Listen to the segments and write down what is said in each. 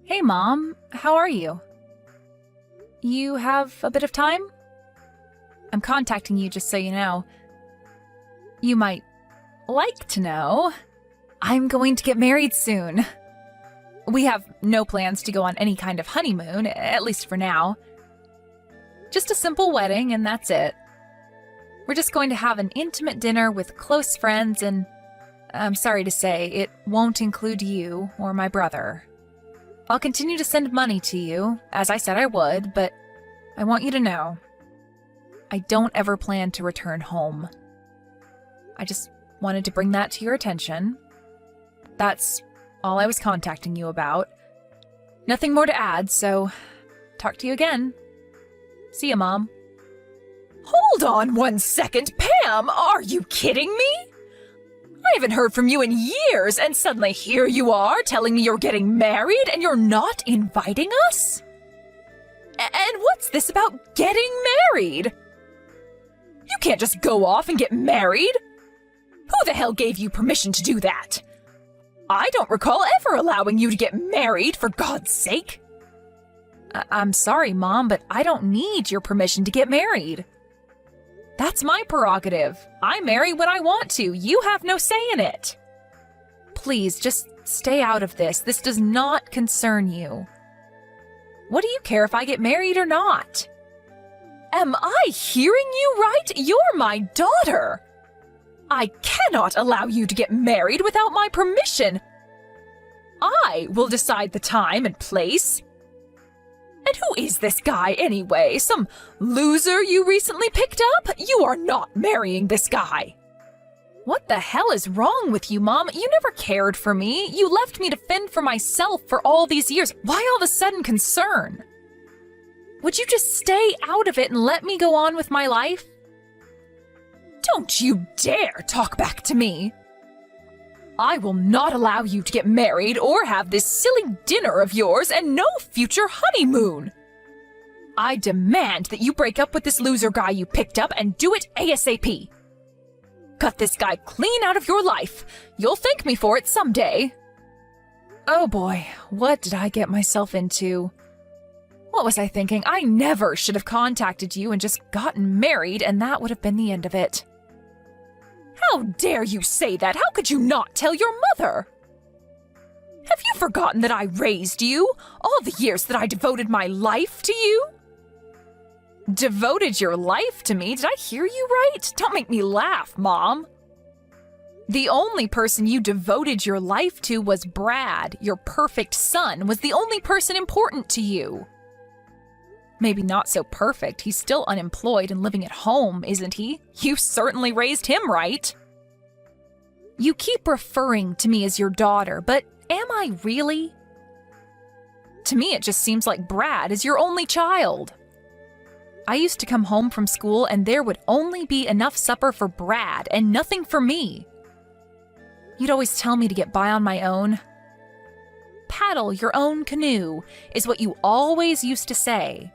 Hey, Mom. How are you? You have a bit of time? I'm contacting you just so you know. You might like to know, I'm going to get married soon. We have no plans to go on any kind of honeymoon, at least for now. Just a simple wedding, and that's it. We're just going to have an intimate dinner with close friends, and I'm sorry to say, it won't include you or my brother. I'll continue to send money to you, as I said I would, but I want you to know, I don't ever plan to return home. I just wanted to bring that to your attention. That's all I was contacting you about. Nothing more to add, so talk to you again. See ya, Mom. Hold on 1 second, Pam! Are you kidding me? I haven't heard from you in years, and suddenly here you are telling me you're getting married and you're not inviting us? And what's this about getting married? You can't just go off and get married. Who the hell gave you permission to do that? I don't recall ever allowing you to get married, for God's sake. I'm sorry, Mom, but I don't need your permission to get married. That's my prerogative. I marry when I want to. You have no say in it. Please, just stay out of this. This does not concern you. What do you care if I get married or not? Am I hearing you right? You're my daughter. I cannot allow you to get married without my permission. I will decide the time and place. And who is this guy anyway? Some loser you recently picked up? You are not marrying this guy. What the hell is wrong with you, Mom? You never cared for me. You left me to fend for myself for all these years. Why all of a sudden concern? Would you just stay out of it and let me go on with my life? Don't you dare talk back to me. I will not allow you to get married or have this silly dinner of yours and no future honeymoon. I demand that you break up with this loser guy you picked up and do it ASAP. Cut this guy clean out of your life. You'll thank me for it someday. Oh boy, what did I get myself into? What was I thinking? I never should have contacted you and just gotten married, and that would have been the end of it. How dare you say that? How could you not tell your mother? Have you forgotten that I raised you? All the years that I devoted my life to you? Devoted your life to me? Did I hear you right? Don't make me laugh, Mom. The only person you devoted your life to was Brad. Your perfect son was the only person important to you. Maybe not so perfect. He's still unemployed and living at home, isn't he? You certainly raised him right. You keep referring to me as your daughter, but am I really? To me, it just seems like Brad is your only child. I used to come home from school and there would only be enough supper for Brad and nothing for me. You'd always tell me to get by on my own. Paddle your own canoe is what you always used to say.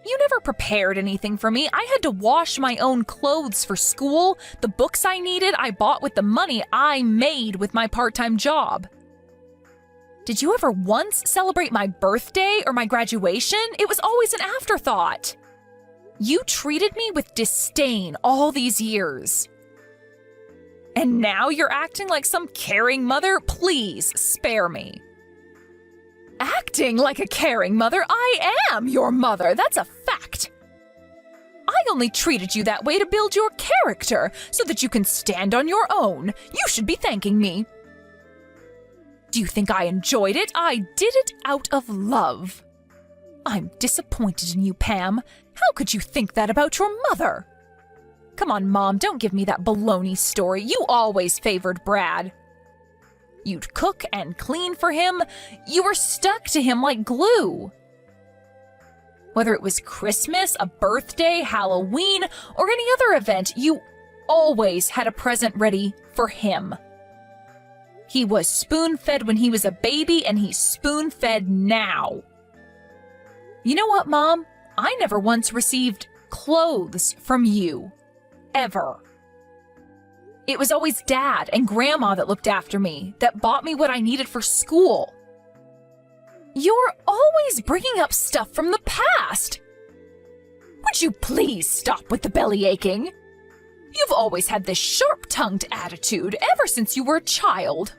You never prepared anything for me. I had to wash my own clothes for school. The books I needed, I bought with the money I made with my part-time job. Did you ever once celebrate my birthday or my graduation? It was always an afterthought. You treated me with disdain all these years. And now you're acting like some caring mother? Please, spare me. Acting like a caring mother? I am your mother, that's a fact. I only treated you that way to build your character, so that you can stand on your own. You should be thanking me. Do you think I enjoyed it? I did it out of love. I'm disappointed in you, Pam. How could you think that about your mother? Come on, Mom, don't give me that baloney story. You always favored Brad. You'd cook and clean for him. You were stuck to him like glue. Whether it was Christmas, a birthday, Halloween, or any other event, you always had a present ready for him. He was spoon-fed when he was a baby, and he's spoon-fed now. You know what, Mom? I never once received clothes from you. Ever. It was always Dad and Grandma that looked after me, that bought me what I needed for school. You're always bringing up stuff from the past. Would you please stop with the belly aching? You've always had this sharp-tongued attitude ever since you were a child.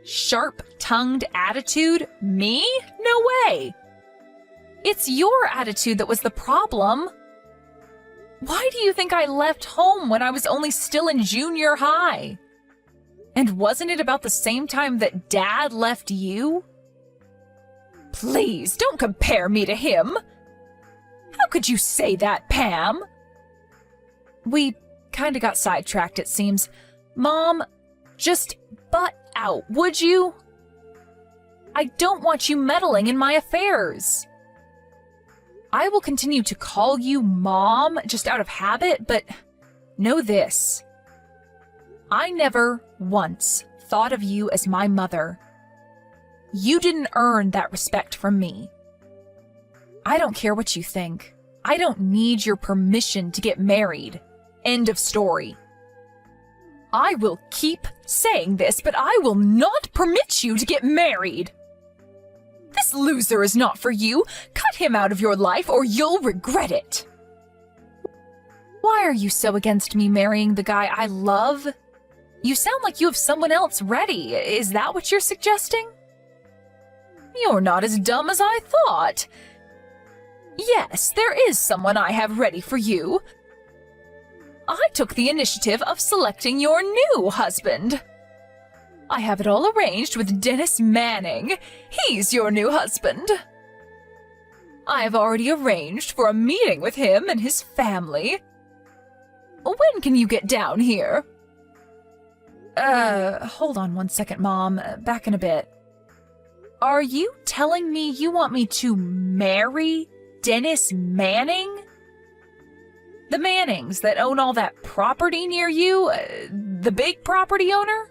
Sharp-tongued attitude? Me? No way. It's your attitude that was the problem. Why do you think I left home when I was only still in junior high? And wasn't it about the same time that Dad left you? Please, don't compare me to him. How could you say that, Pam? We kinda got sidetracked, it seems. Mom, just butt out, would you? I don't want you meddling in my affairs. I will continue to call you Mom just out of habit, but know this. I never once thought of you as my mother. You didn't earn that respect from me. I don't care what you think. I don't need your permission to get married. End of story. I will keep saying this, but I will not permit you to get married. This loser is not for you. Cut him out of your life or you'll regret it. Why are you so against me marrying the guy I love? You sound like you have someone else ready. Is that what you're suggesting? You're not as dumb as I thought. Yes, there is someone I have ready for you. I took the initiative of selecting your new husband. I have it all arranged with Dennis Manning. He's your new husband. I have already arranged for a meeting with him and his family. When can you get down here? Hold on one second, Mom. Back in a bit. Are you telling me you want me to marry Dennis Manning? The Mannings that own all that property near you? The big property owner?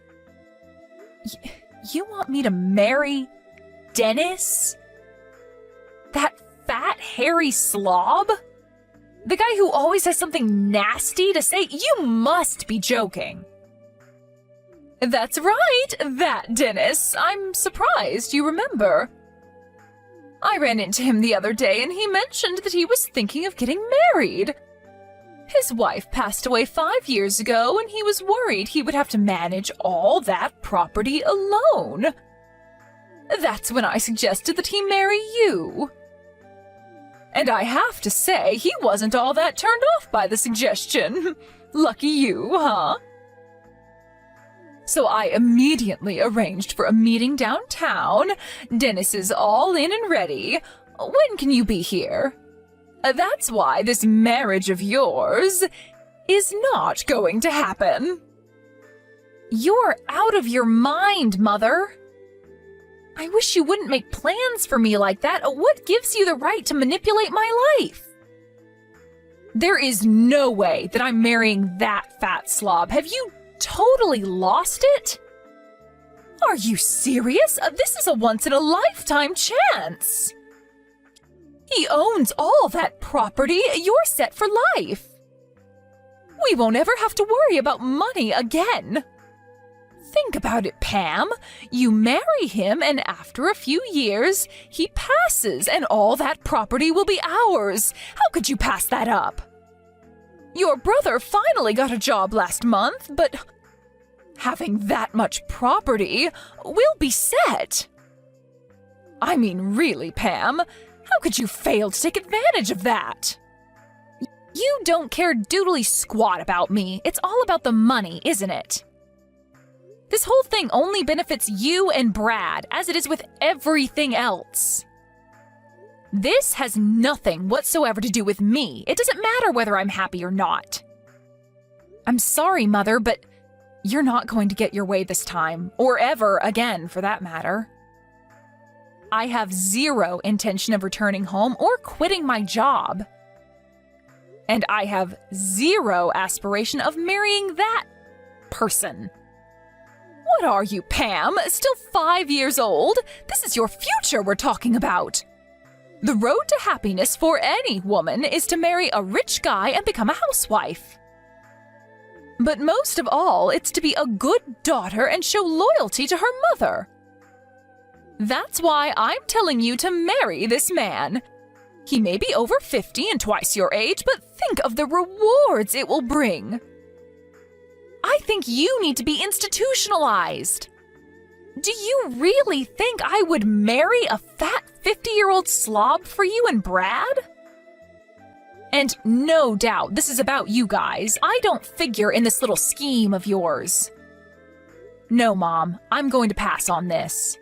You want me to marry Dennis? That fat, hairy slob? The guy who always has something nasty to say? You must be joking. That's right, that Dennis. I'm surprised you remember. I ran into him the other day and he mentioned that he was thinking of getting married. His wife passed away 5 years ago and he was worried he would have to manage all that property alone. That's when I suggested that he marry you. And I have to say, he wasn't all that turned off by the suggestion. Lucky you, huh? So I immediately arranged for a meeting downtown. Dennis is all in and ready. When can you be here? That's why this marriage of yours is not going to happen. You're out of your mind, Mother. I wish you wouldn't make plans for me like that. What gives you the right to manipulate my life? There is no way that I'm marrying that fat slob. Have you totally lost it? Are you serious? This is a once-in-a-lifetime chance. He owns all that property. You're set for life. We won't ever have to worry about money again. Think about it, Pam. You marry him, and after a few years, he passes, and all that property will be ours. How could you pass that up? Your brother finally got a job last month, but having that much property, we'll be set. I mean, really, Pam, how could you fail to take advantage of that? You don't care doodly squat about me. It's all about the money, isn't it? This whole thing only benefits you and Brad, as it is with everything else. This has nothing whatsoever to do with me. It doesn't matter whether I'm happy or not. I'm sorry, Mother, but you're not going to get your way this time, or ever again, for that matter. I have zero intention of returning home or quitting my job. And I have zero aspiration of marrying that person. What are you, Pam? Still 5 years old? This is your future we're talking about. The road to happiness for any woman is to marry a rich guy and become a housewife. But most of all, it's to be a good daughter and show loyalty to her mother. That's why I'm telling you to marry this man. He may be over 50 and twice your age, but think of the rewards it will bring. I think you need to be institutionalized. Do you really think I would marry a fat 50-year-old slob for you and Brad? And no doubt this is about you guys. I don't figure in this little scheme of yours. No, Mom, I'm going to pass on this.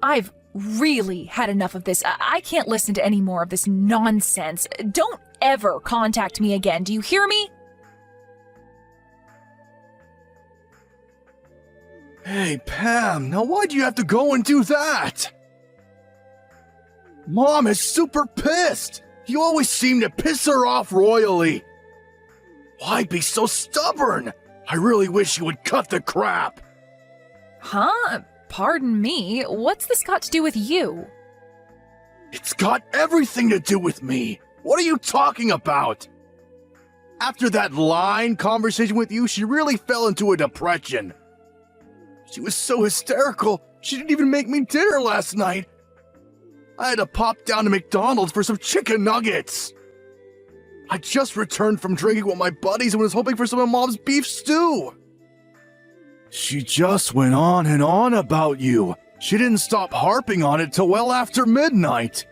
I've really had enough of this. I can't listen to any more of this nonsense. Don't ever contact me again. Do you hear me? Hey, Pam, now why'd you have to go and do that? Mom is super pissed. You always seem to piss her off royally. Why be so stubborn? I really wish you would cut the crap. Huh? Pardon me, what's this got to do with you? It's got everything to do with me. What are you talking about? After that line conversation with you, she really fell into a depression. She was so hysterical, she didn't even make me dinner last night. I had to pop down to McDonald's for some chicken nuggets. I just returned from drinking with my buddies and was hoping for some of Mom's beef stew. She just went on and on about you. She didn't stop harping on it till well after midnight.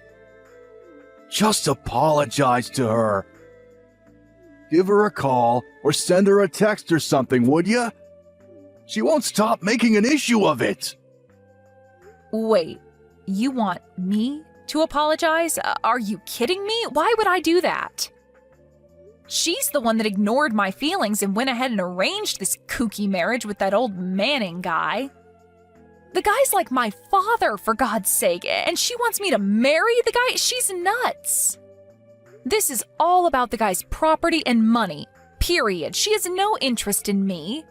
Just apologize to her. Give her a call or send her a text or something, would you? She won't stop making an issue of it. Wait, you want me to apologize? Are you kidding me? Why would I do that? She's the one that ignored my feelings and went ahead and arranged this kooky marriage with that old Manning guy. The guy's like my father, for God's sake, and she wants me to marry the guy? She's nuts. This is all about the guy's property and money, period. She has no interest in me.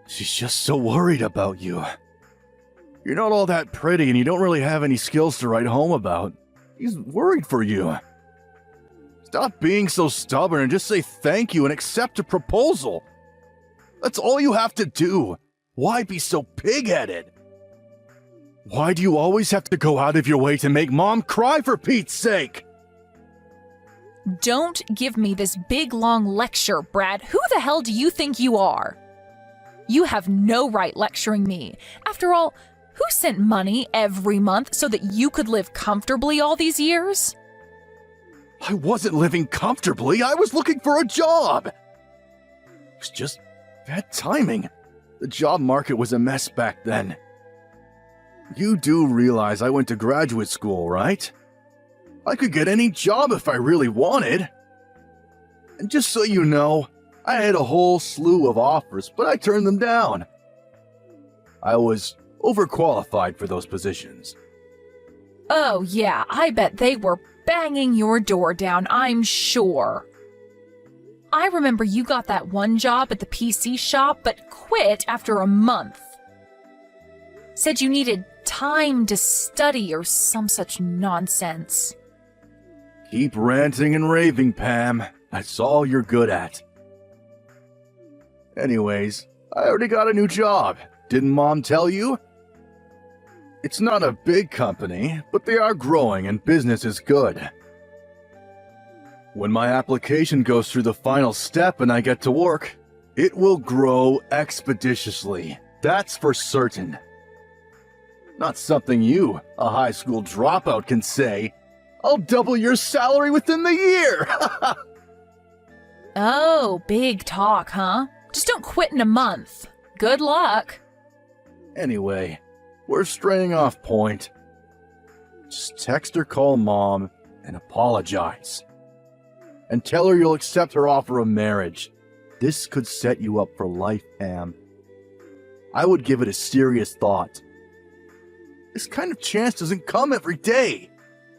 She's just so worried about you. You're not all that pretty and you don't really have any skills to write home about. She's worried for you. Stop being so stubborn and just say thank you and accept a proposal. That's all you have to do. Why be so pig-headed? Why do you always have to go out of your way to make Mom cry, for Pete's sake? Don't give me this big long lecture, Brad. Who the hell do you think you are? You have no right lecturing me. After all, who sent money every month so that you could live comfortably all these years? I wasn't living comfortably. I was looking for a job. It was just bad timing. The job market was a mess back then. You do realize I went to graduate school, right? I could get any job if I really wanted. And just so you know, I had a whole slew of offers, but I turned them down. I was overqualified for those positions. Oh yeah, I bet they were banging your door down, I'm sure. I remember you got that one job at the PC shop, but quit after a month. Said you needed time to study or some such nonsense. Keep ranting and raving, Pam. That's all you're good at. Anyways, I already got a new job. Didn't Mom tell you? It's not a big company, but they are growing and business is good. When my application goes through the final step and I get to work, it will grow expeditiously. That's for certain. Not something you, a high school dropout, can say. I'll double your salary within the year! Oh, big talk, huh? Just don't quit in a month. Good luck. Anyway, we're straying off point. Just text or call Mom and apologize. And tell her you'll accept her offer of marriage. This could set you up for life, Pam. I would give it a serious thought. This kind of chance doesn't come every day.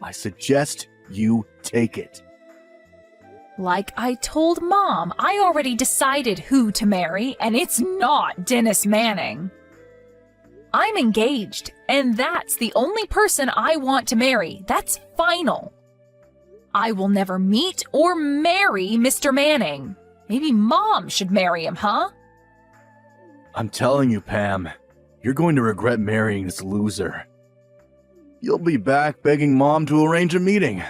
I suggest you take it. Like I told Mom, I already decided who to marry, and it's not Dennis Manning. I'm engaged, and that's the only person I want to marry. That's final. I will never meet or marry Mr. Manning. Maybe Mom should marry him, huh? I'm telling you, Pam, You're going to regret marrying this loser. You'll be back begging Mom to arrange a meeting.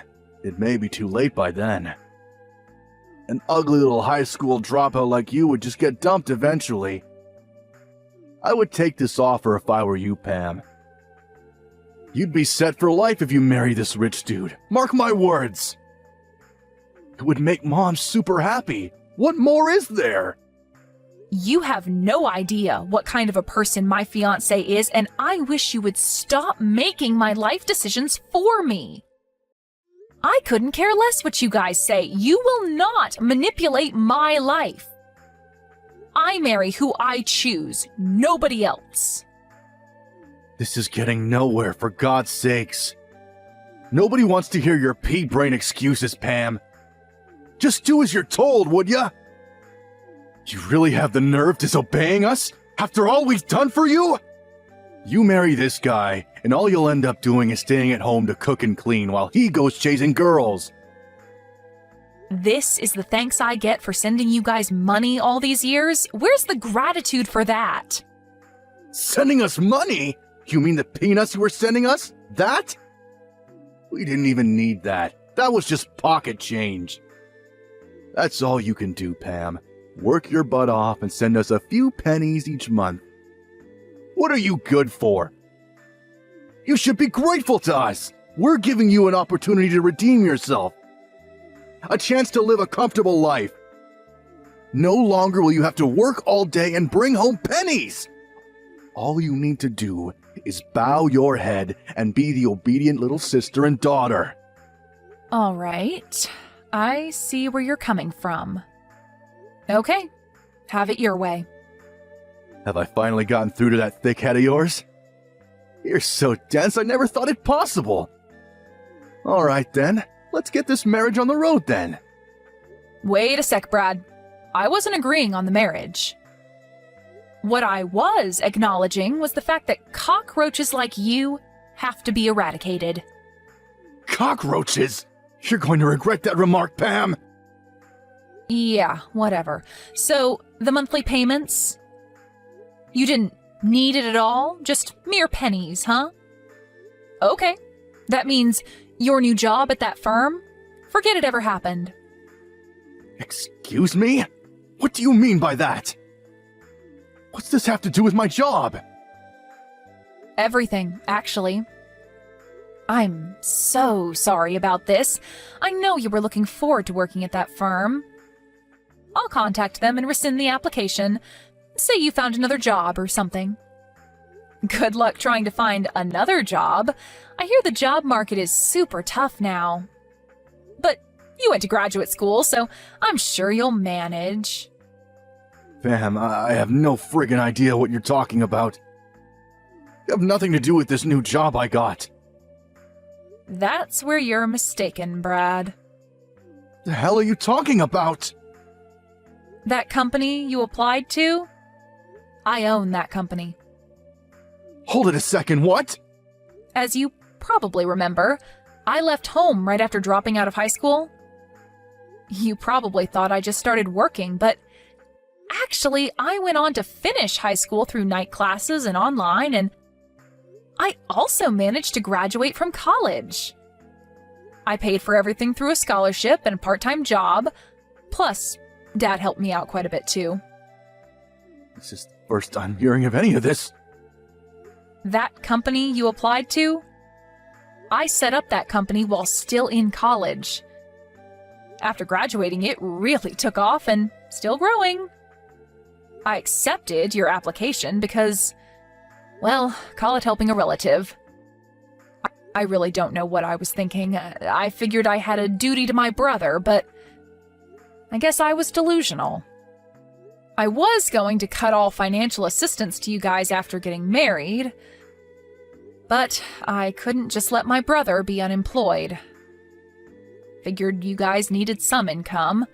It may be too late by then. An ugly little high school dropout like you would just get dumped eventually. I would take this offer if I were you, Pam. You'd be set for life if you marry this rich dude. Mark my words. It would make Mom super happy. What more is there? You have no idea what kind of a person my fiance is, and I wish you would stop making my life decisions for me. I couldn't care less what you guys say. You will not manipulate my life. I marry who I choose, nobody else. This is getting nowhere, for God's sakes. Nobody wants to hear your pea-brain excuses, Pam. Just do as you're told, would ya? You really have the nerve disobeying us after all we've done for you? You marry this guy, and all you'll end up doing is staying at home to cook and clean while he goes chasing girls. This is the thanks I get for sending you guys money all these years? Where's the gratitude for that? Sending us money? You mean the peanuts you were sending us? That? We didn't even need that. That was just pocket change. That's all you can do, Pam. Work your butt off and send us a few pennies each month. What are you good for? You should be grateful to us. We're giving you an opportunity to redeem yourself. A chance to live a comfortable life. No longer will you have to work all day and bring home pennies. All you need to do is bow your head and be the obedient little sister and daughter. All right. I see where you're coming from. Okay. Have it your way. Have I finally gotten through to that thick head of yours? You're so dense I never thought it possible. All right then, let's get this marriage on the road then. Wait a sec, Brad. I wasn't agreeing on the marriage. What I was acknowledging was the fact that cockroaches like you have to be eradicated. Cockroaches? You're going to regret that remark, Pam. Yeah, whatever. So, the monthly payments? You didn't need it at all? Just mere pennies, huh? Okay. That means your new job at that firm? Forget it ever happened. Excuse me? What do you mean by that? What's this have to do with my job? Everything, actually. I'm so sorry about this. I know you were looking forward to working at that firm. I'll contact them and rescind the application. Say you found another job or something. Good luck trying to find another job. I hear the job market is super tough now. But you went to graduate school, so I'm sure you'll manage. Pam, I have no friggin' idea what you're talking about. You have nothing to do with this new job I got. That's where you're mistaken, Brad. The hell are you talking about? That company you applied to? I own that company. Hold it a second, what? As you probably remember, I left home right after dropping out of high school. You probably thought I just started working, but actually, I went on to finish high school through night classes and online, and I also managed to graduate from college. I paid for everything through a scholarship and a part-time job, plus Dad helped me out quite a bit too. This is the first time hearing of any of this. That company you applied to? I set up that company while still in college. After graduating, it really took off and still growing. I accepted your application because, well, call it helping a relative. I really don't know what I was thinking. I figured I had a duty to my brother, but I guess I was delusional. I was going to cut all financial assistance to you guys after getting married, but I couldn't just let my brother be unemployed. Figured you guys needed some income,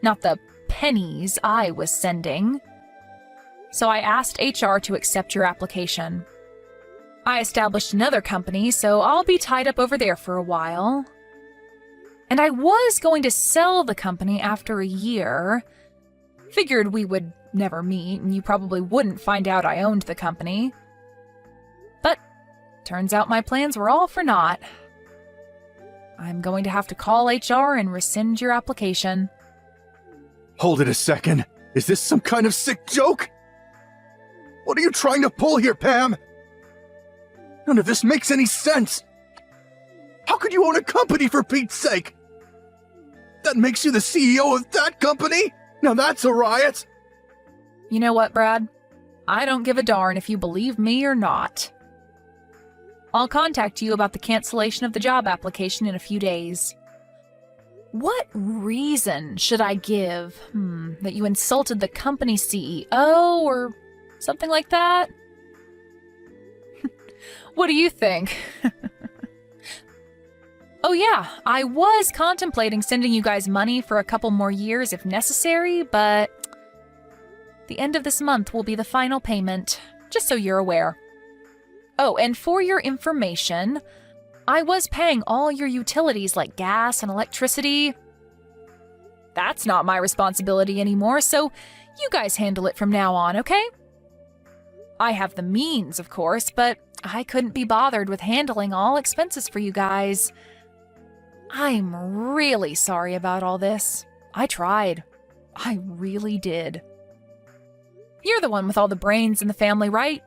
not the pennies I was sending. So I asked HR to accept your application. I established another company, so I'll be tied up over there for a while. And I was going to sell the company after a year. Figured we would never meet, and you probably wouldn't find out I owned the company. turns out my plans were all for naught. I'm going to have to call HR and rescind your application. Hold it a second. Is this some kind of sick joke? What are you trying to pull here, Pam? None of this makes any sense. How could you own a company, for Pete's sake? That makes you the CEO of that company? Now that's a riot. You know what, Brad? I don't give a darn if you believe me or not. I'll contact you about the cancellation of the job application in a few days. What reason should I give? That you insulted the company CEO or something like that? What do you think? Oh yeah, I was contemplating sending you guys money for a couple more years if necessary, but the end of this month will be the final payment, just so you're aware. Oh, and for your information, I was paying all your utilities like gas and electricity. That's not my responsibility anymore, so you guys handle it from now on, okay? I have the means, of course, but I couldn't be bothered with handling all expenses for you guys. I'm really sorry about all this. I tried. I really did. You're the one with all the brains in the family, right?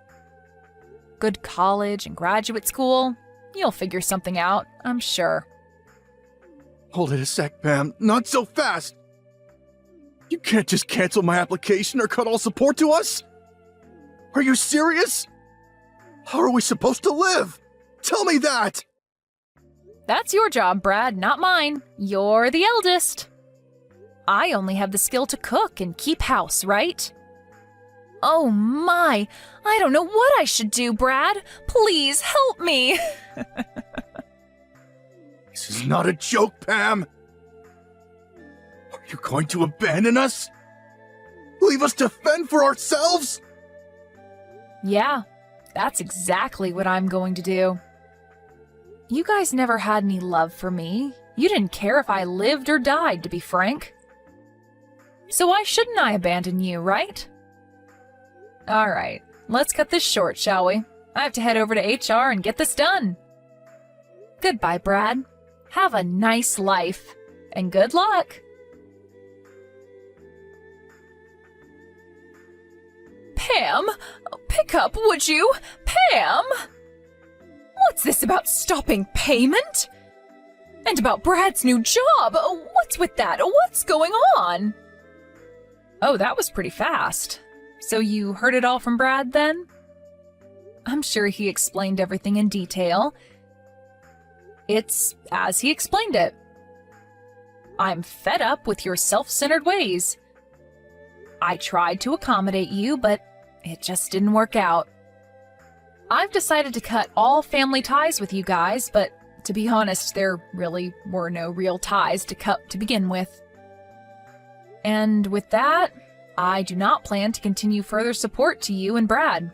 Good college and graduate school. You'll figure something out, I'm sure. Hold it a sec, Pam. Not so fast. You can't just cancel my application or cut all support to us? Are you serious? How are we supposed to live? Tell me that! That's your job, Brad, not mine. You're the eldest. I only have the skill to cook and keep house, right? Oh my, I don't know what I should do, Brad. Please help me. This is not a joke, Pam. Are you going to abandon us? Leave us to fend for ourselves? Yeah, that's exactly what I'm going to do. You guys never had any love for me. You didn't care if I lived or died, to be frank. So why shouldn't I abandon you, right? All right, let's cut this short, shall we? I have to head over to HR and get this done. Goodbye, Brad. Have a nice life, and good luck. Pam, pick up, would you? Pam! What's this about stopping payment? And about Brad's new job? What's with that? What's going on? Oh, that was pretty fast. So you heard it all from Brad, then? I'm sure he explained everything in detail. It's as he explained it. I'm fed up with your self-centered ways. I tried to accommodate you, but it just didn't work out. I've decided to cut all family ties with you guys, but to be honest, there really were no real ties to cut to begin with. And with that, I do not plan to continue further support to you and Brad.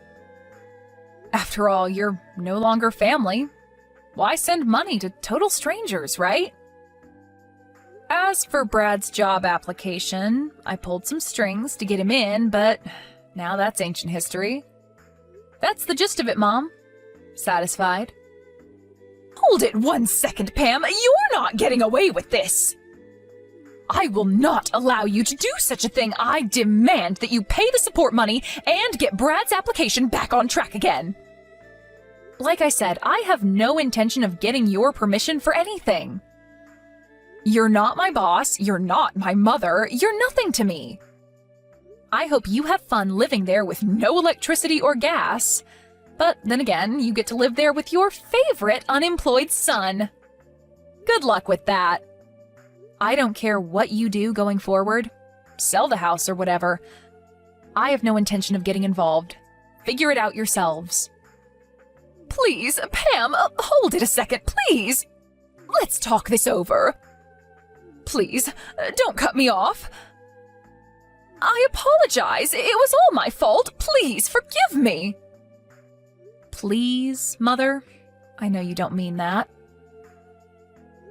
After all, you're no longer family. Why send money to total strangers, right? As for Brad's job application, I pulled some strings to get him in, but now that's ancient history. That's the gist of it, Mom. Satisfied? Hold it 1 second, Pam. You're not getting away with this. I will not allow you to do such a thing. I demand that you pay the support money and get Brad's application back on track again. Like I said, I have no intention of getting your permission for anything. You're not my boss, you're not my mother, you're nothing to me. I hope you have fun living there with no electricity or gas, but then again, you get to live there with your favorite unemployed son. Good luck with that. I don't care what you do going forward. Sell the house or whatever. I have no intention of getting involved. Figure it out yourselves. Please, Pam, hold it a second, please. Let's talk this over. Please, don't cut me off. I apologize. It was all my fault. Please, forgive me. Please, Mother? I know you don't mean that.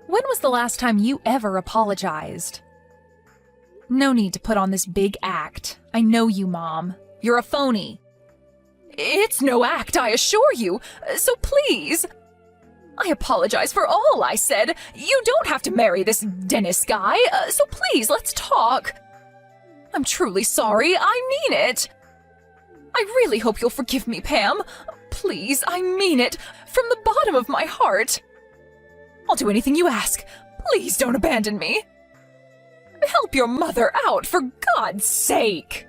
When was the last time you ever apologized? No need to put on this big act. I know you, Mom. You're a phony. It's no act, I assure you. So please. I apologize for all I said. You don't have to marry this Dennis guy, so please, let's talk. I'm truly sorry. I mean it. I really hope you'll forgive me, Pam. Please, I mean it. From the bottom of my heart. I'll do anything you ask. Please don't abandon me. Help your mother out, for God's sake.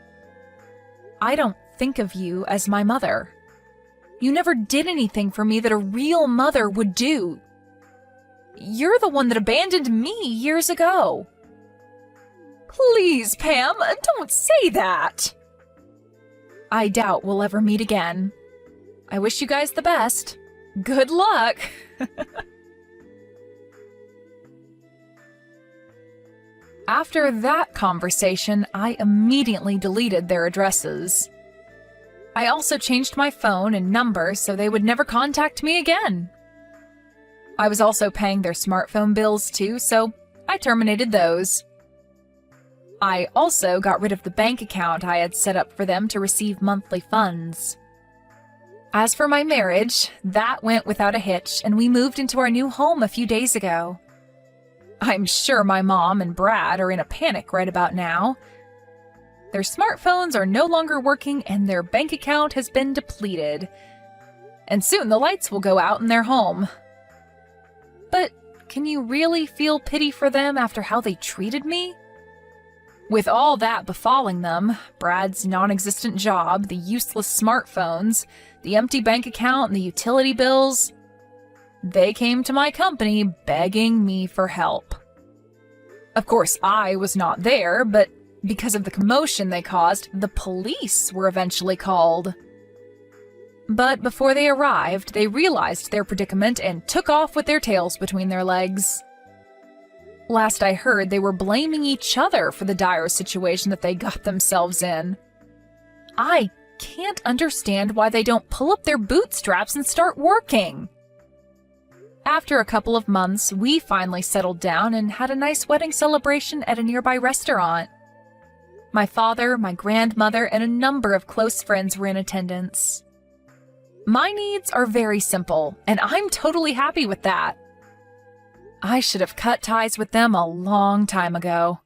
I don't think of you as my mother. You never did anything for me that a real mother would do. You're the one that abandoned me years ago. Please, Pam, don't say that. I doubt we'll ever meet again. I wish you guys the best. Good luck. After that conversation, I immediately deleted their addresses. I also changed my phone and number so they would never contact me again. I was also paying their smartphone bills too, so I terminated those. I also got rid of the bank account I had set up for them to receive monthly funds. As for my marriage, that went without a hitch, and we moved into our new home a few days ago. I'm sure my mom and Brad are in a panic right about now. Their smartphones are no longer working and their bank account has been depleted. And soon the lights will go out in their home. But can you really feel pity for them after how they treated me? With all that befalling them, Brad's non-existent job, the useless smartphones, the empty bank account, and the utility bills, they came to my company begging me for help. Of course, I was not there, but because of the commotion they caused, the police were eventually called. But before they arrived, they realized their predicament and took off with their tails between their legs. Last I heard, they were blaming each other for the dire situation that they got themselves in. I can't understand why they don't pull up their bootstraps and start working. After a couple of months, we finally settled down and had a nice wedding celebration at a nearby restaurant. My father, my grandmother, and a number of close friends were in attendance. My needs are very simple, and I'm totally happy with that. I should have cut ties with them a long time ago.